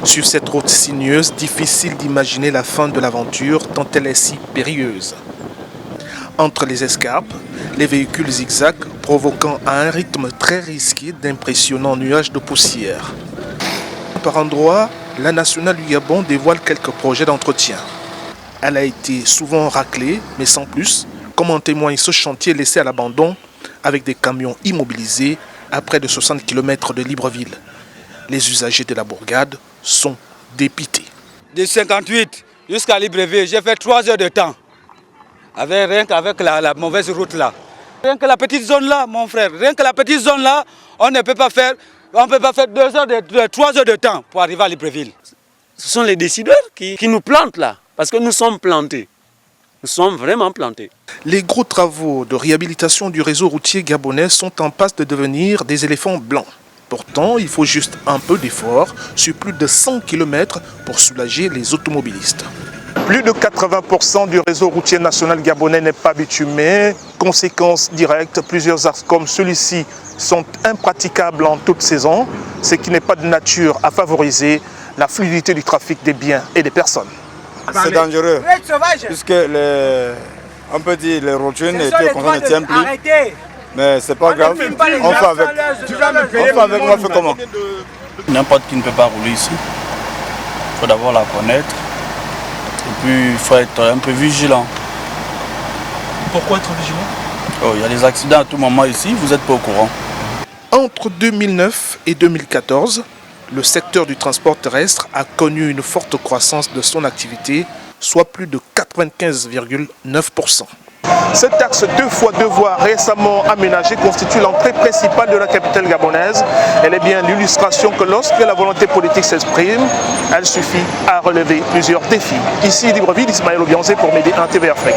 Sur cette route sinueuse, difficile d'imaginer la fin de l'aventure tant elle est si périlleuse. Entre les escarpes, les véhicules zigzagent, provoquant à un rythme très risqué d'impressionnants nuages de poussière. Par endroits, la nationale du Gabon dévoile quelques projets d'entretien. Elle a été souvent raclée, mais sans plus, comme en témoigne ce chantier laissé à l'abandon avec des camions immobilisés à près de 60 km de Libreville. Les usagers de la bourgade sont dépités. De 58 jusqu'à Libreville, j'ai fait 3 heures de temps. Rien qu'avec la mauvaise route là. Rien que la petite zone là, mon frère, rien que la petite zone là, on ne peut pas faire 3 heures de temps pour arriver à Libreville. Ce sont les décideurs qui nous plantent là, parce que nous sommes plantés. Nous sommes vraiment plantés. Les gros travaux de réhabilitation du réseau routier gabonais sont en passe de devenir des éléphants blancs. Pourtant, il faut juste un peu d'effort sur plus de 100 km pour soulager les automobilistes. Plus de 80% du réseau routier national gabonais n'est pas bitumé. Conséquence directe, plusieurs axes comme celui-ci sont impraticables en toute saison, ce qui n'est pas de nature à favoriser la fluidité du trafic des biens et des personnes. C'est dangereux, puisque on peut dire les rotules ne tiennent plus. Mais c'est pas grave, on fait avec. On fait comment? N'importe qui ne peut pas rouler ici. Il faut d'abord la connaître. Et puis il faut être un peu vigilant. Pourquoi être vigilant? Oh, il y a des accidents à tout moment ici, vous n'êtes pas au courant. Entre 2009 et 2014, le secteur du transport terrestre a connu une forte croissance de son activité, soit plus de 95,9%. Cet axe 2x2 voies récemment aménagé constitue l'entrée principale de la capitale gabonaise. Elle est bien l'illustration que lorsque la volonté politique s'exprime, elle suffit à relever plusieurs défis. Ici, Libreville, Ismaël Obianzé pour Médé 1 TV Afrique.